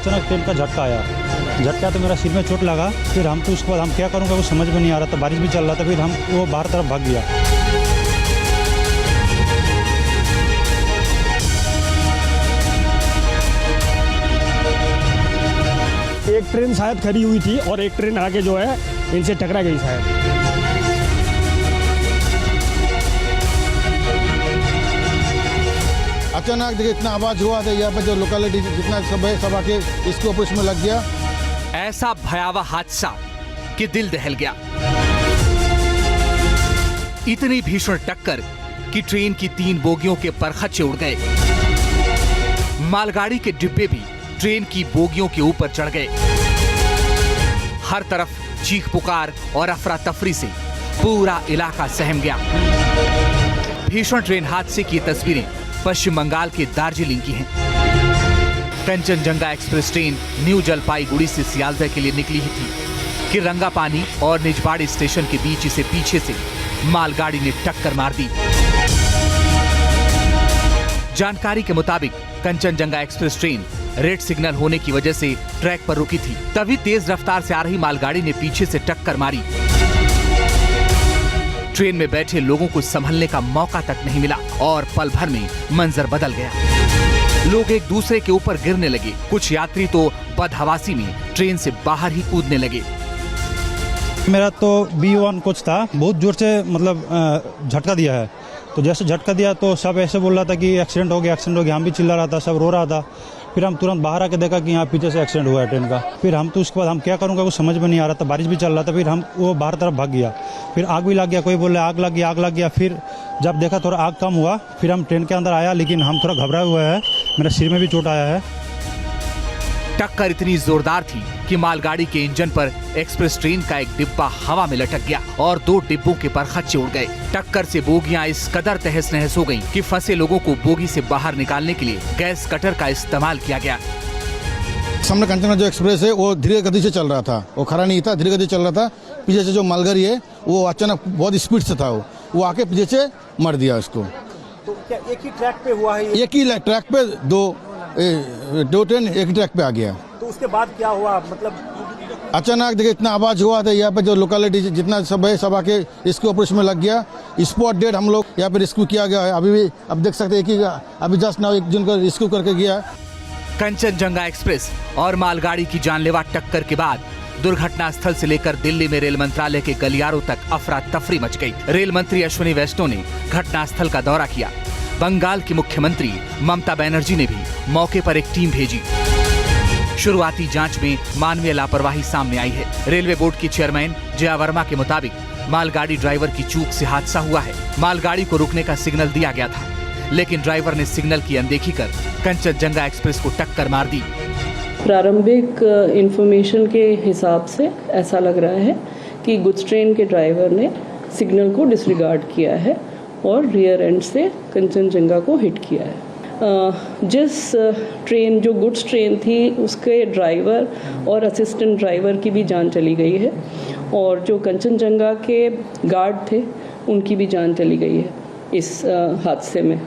अचानक ट्रेन का झटका आया तो मेरा सिर में चोट लगा। फिर हम तो उसके बाद हम क्या करूँगा कुछ समझ में नहीं आ रहा था, बारिश भी चल रहा था। फिर हम वो बाहर तरफ भाग गया। एक ट्रेन शायद खड़ी हुई थी और एक ट्रेन आगे जो है इनसे टकरा गई शायद। अचानक देखिए इतना आवाज हुआ था, यहाँ पे जो लोकेलिटी जितना सब है सब आके इसके ऊपर इसमें लग गया। ऐसा भयावह हादसा कि दिल दहल गया। इतनी भीषण टक्कर कि ट्रेन की 3 बोगियों के परखच्चे उड़ गए। मालगाड़ी के डिब्बे भी ट्रेन की बोगियों के ऊपर चढ़ गए। हर तरफ चीख पुकार और अफरा तफरी से पूरा इलाका सहम गया। भीषण ट्रेन हादसे की तस्वीरें पश्चिम बंगाल के दार्जिलिंग की हैं। Kanchenjunga express train new Jalpaiguri से सियालदह के लिए निकली ही थी कि रंगापानी और निजबाड़ी स्टेशन के बीच इसे पीछे से मालगाड़ी ने टक्कर मार दी। जानकारी के मुताबिक Kanchenjunga express train red signal होने की वजह से ट्रैक पर रुकी थी। तभी तेज रफ्तार से आ रही मालगाड़ी ने पीछे से टक्कर मारी। ट्रेन में बैठे लोगों को संभलने का मौका तक नहीं मिला और पल भर में मंजर बदल गया। लोग एक दूसरे के ऊपर गिरने लगे। कुछ यात्री तो बदहवासी में ट्रेन से बाहर ही कूदने लगे। मेरा तो B1 कोच था, बहुत जोर से मतलब झटका दिया है। तो जैसे झटका दिया तो सब ऐसे बोल रहा था कि एक्सीडेंट हो गया। हम भी चिल्ला रहा था, सब रो रहा था। फिर हम तुरंत बाहर आके देखा कि यहाँ पीछे से एक्सीडेंट हुआ है ट्रेन का। फिर हम तो उसके बाद हम क्या करूँगा कुछ समझ में नहीं आ रहा था, बारिश भी चल रहा था। फिर हम वो बाहर तरफ भाग गया। फिर आग भी लग गया, कोई बोल रहा आग लग गया। फिर जब देखा थोड़ा आग कम हुआ, फिर हम ट्रेन के अंदर आया, लेकिन हम थोड़ा घबराए हुए हैं। मेरे सिर में भी चोट आया है। टक्कर इतनी जोरदार थी कि मालगाड़ी के इंजन पर एक्सप्रेस ट्रेन का एक डिब्बा हवा में लटक गया और 2 डिब्बों के परखच्चे उड़ गए। टक्कर से बोगियां इस कदर तहस नहस हो गईं कि फंसे लोगों को बोगी से बाहर निकालने के लिए गैस कटर का इस्तेमाल किया गया। सामने कंचनजंगा जो एक्सप्रेस है वो धीरे गति से चल रहा था, वो खड़ा नहीं था, धीरे गति चल रहा था। पीछे से जो मालगाड़ी है वो अचानक बहुत स्पीड से था, वो आके पीछे से मार दिया उसको। तो क्या एक ही ट्रैक पे हुआ है? एक ही ट्रैक पे दो ट्रेन एक ही ट्रैक पे आ गया। तो उसके बाद क्या हुआ? मतलब अचानक देखिए इतना आवाज हुआ था, यहाँ पे जो लोकेलिटी जितना सब है सब आके इसके ऊपर इसमें लग गया। स्पॉट डेड हम लोग यहाँ पे रेस्क्यू किया गया है। अभी भी अब देख सकते हैं कि अभी जस्ट नाउ एक जन को रेस्क्यू करके गया। कंचनजंगा एक्सप्रेस और मालगाड़ी की जानलेवा टक्कर के बाद दुर्घटना स्थल से लेकर दिल्ली में रेल मंत्रालय के गलियारों तक अफरा तफरी मच गई। रेल मंत्री अश्विनी वैष्णव ने घटनास्थल का दौरा किया। बंगाल की मुख्यमंत्री ममता बनर्जी ने भी मौके पर एक टीम भेजी। शुरुआती जांच में मानवीय लापरवाही सामने आई है। रेलवे बोर्ड की चेयरमैन जया वर्मा के मुताबिक मालगाड़ी ड्राइवर की चूक से हादसा हुआ है। मालगाड़ी को रुकने का सिग्नल दिया गया था, लेकिन ड्राइवर ने सिग्नल की अनदेखी कर कंचनजंगा एक्सप्रेस को टक्कर मार दी। प्रारंभिक इंफॉर्मेशन के हिसाब से ऐसा लग रहा है कि गुड्स ट्रेन के ड्राइवर ने सिग्नल को डिसरिगार्ड किया है और रियर एंड से कंचनजंगा को हिट किया है। जिस ट्रेन जो गुड्स ट्रेन थी उसके ड्राइवर और असिस्टेंट ड्राइवर की भी जान चली गई है और जो कंचनजंगा के गार्ड थे उनकी भी जान चली गई है इस हादसे में।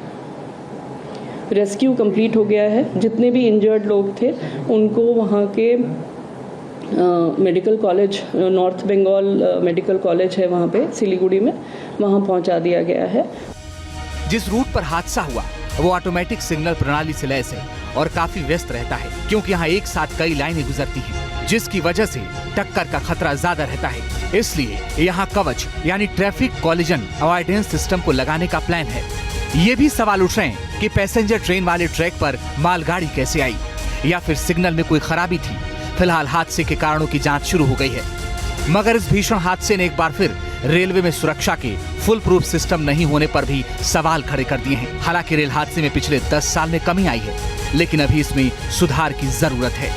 रेस्क्यू कंप्लीट हो गया है। जितने भी इंजर्ड लोग थे उनको वहाँ के medical college, north Bengal medical college है वहाँ पे सिलीगुड़ी में, वहाँ पहुँचा दिया गया है। जिस रूट पर हादसा हुआ वो ऑटोमेटिक सिग्नल प्रणाली से लैस है और काफी व्यस्त रहता है, क्योंकि यहाँ एक साथ कई लाइनें गुजरती हैं, जिसकी वजह से टक्कर का खतरा ज्यादा रहता है। इसलिए यहाँ कवच यानी ट्रैफिक कॉलिजन अवॉइडेंस सिस्टम को लगाने का प्लान है। ये भी सवाल उठ रहे हैं कि पैसेंजर ट्रेन वाले ट्रैक पर मालगाड़ी कैसे आई या फिर सिग्नल में कोई खराबी थी। फिलहाल हादसे के कारणों की जांच शुरू हो गई है, मगर इस भीषण हादसे ने एक बार फिर रेलवे में सुरक्षा के फुल प्रूफ सिस्टम नहीं होने पर भी सवाल खड़े कर दिए हैं। हालांकि रेल हादसे में पिछले 10 साल में कमी आई है, लेकिन अभी इसमें सुधार की जरूरत है।